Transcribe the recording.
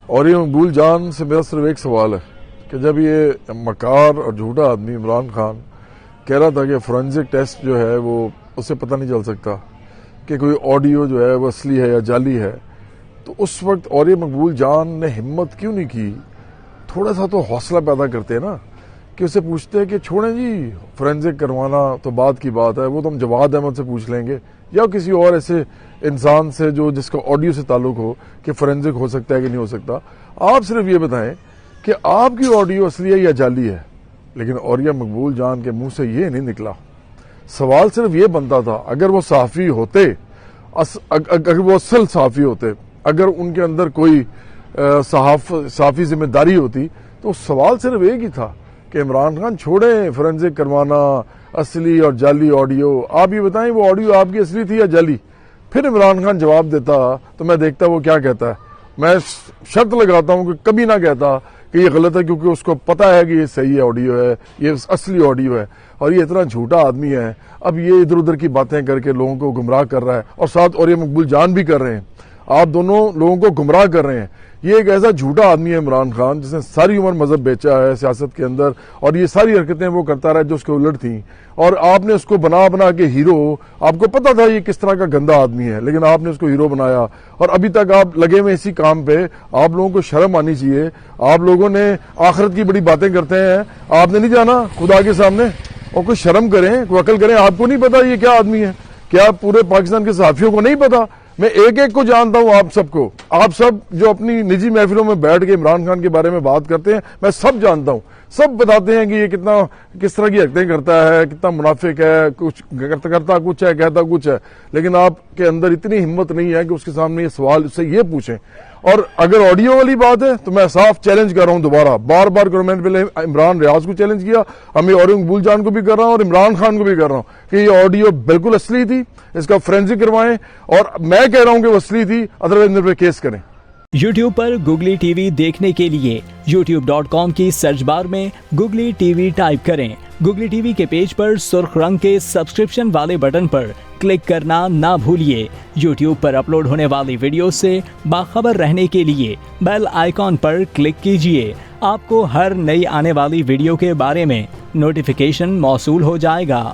اور یہ مقبول جان سے میرا صرف ایک سوال ہے کہ جب یہ مکار اور جھوٹا آدمی عمران خان کہہ رہا تھا کہ فورینزک ٹیسٹ جو ہے وہ اسے پتہ نہیں چل سکتا کہ کوئی آڈیو جو ہے وہ اصلی ہے یا جعلی ہے، تو اس وقت اور یہ مقبول جان نے ہمت کیوں نہیں کی؟ تھوڑا سا تو حوصلہ پیدا کرتے ہیں نا، کہ اسے پوچھتے ہیں کہ چھوڑیں جی فورینزک کروانا تو بعد کی بات ہے، وہ تو ہم جواد احمد سے پوچھ لیں گے یا کسی اور ایسے انسان سے جو جس کا آڈیو سے تعلق ہو کہ فورینزک ہو سکتا ہے کہ نہیں ہو سکتا۔ آپ صرف یہ بتائیں کہ آپ کی آڈیو اصلی ہے یا جعلی ہے۔ لیکن اوریہ مقبول جان کے منہ سے یہ نہیں نکلا۔ سوال صرف یہ بنتا تھا، اگر وہ صحافی ہوتے، اگر وہ اصل صحافی ہوتے، اگر ان کے اندر کوئی صحافی ذمہ داری ہوتی، تو سوال صرف ایک ہی تھا کہ عمران خان چھوڑیں فورینزک کروانا، اصلی اور جعلی آڈیو، آپ یہ بتائیں وہ آڈیو آپ کی اصلی تھی یا جعلی؟ پھر عمران خان جواب دیتا تو میں دیکھتا وہ کیا کہتا ہے۔ میں شرط لگاتا ہوں کہ کبھی نہ کہتا کہ یہ غلط ہے، کیونکہ اس کو پتا ہے کہ یہ صحیح آڈیو ہے، یہ اصلی آڈیو ہے، اور یہ اتنا جھوٹا آدمی ہے۔ اب یہ ادھر ادھر کی باتیں کر کے لوگوں کو گمراہ کر رہا ہے، اور ساتھ اور یہ مقبول جان بھی کر رہے ہیں۔ آپ دونوں لوگوں کو گمراہ کر رہے ہیں۔ یہ ایک ایسا جھوٹا آدمی ہے عمران خان، جس نے ساری عمر مذہب بیچا ہے سیاست کے اندر، اور یہ ساری حرکتیں وہ کرتا رہا جو اس کے الٹ تھیں، اور آپ نے اس کو بنا کے ہیرو، آپ کو پتا تھا یہ کس طرح کا گندا آدمی ہے، لیکن آپ نے اس کو ہیرو بنایا، اور ابھی تک آپ لگے ہوئے اسی کام پہ۔ آپ لوگوں کو شرم آنی چاہیے۔ آپ لوگوں نے آخرت کی بڑی باتیں کرتے ہیں، آپ نے نہیں جانا خدا کے سامنے؟ اور کوئی شرم کریں، کوئی عقل کریں۔ آپ کو نہیں پتا یہ کیا آدمی ہے؟ کیا پورے پاکستان کے صحافیوں کو نہیں پتا؟ میں ایک ایک کو جانتا ہوں، آپ سب کو، آپ سب جو اپنی نجی محفلوں میں بیٹھ کے عمران خان کے بارے میں بات کرتے ہیں، میں سب جانتا ہوں۔ سب بتاتے ہیں کہ یہ کس طرح کی حرکتیں کرتا ہے، کتنا منافق ہے، کچھ کرتا کچھ ہے، کہتا کچھ ہے، لیکن آپ کے اندر اتنی ہمت نہیں ہے کہ اس کے سامنے یہ سوال اس سے یہ پوچھیں۔ اور اگر آڈیو والی بات ہے تو میں صاف چیلنج کر رہا ہوں دوبارہ، بار بار کروں، میں نے پہلے عمران ریاض کو چیلنج کیا، ہمیں اور مقبول جان کو بھی کر رہا ہوں اور عمران خان کو بھی کر رہا ہوں کہ یہ آڈیو بالکل اصلی تھی، اس کا فورینزک کروائیں، اور میں کہہ رہا ہوں کہ وہ اصلی تھی، ادروائز میرے پہ کیس کریں۔ یوٹیوب پر گوگلی ٹی وی دیکھنے کے لیے youtube.com کی سرچ بار میں گوگلی ٹی وی ٹائپ کریں۔ گوگلی ٹی وی کے پیج پر سرخ رنگ کے سبسکرپشن والے بٹن پر کلک کرنا نہ بھولیے۔ یوٹیوب پر اپلوڈ ہونے والی ویڈیو سے باخبر رہنے کے لیے بیل آئیکن پر کلک کیجیے۔ آپ کو ہر نئی آنے والی ویڈیو کے بارے میں نوٹیفیکیشن موصول ہو جائے گا۔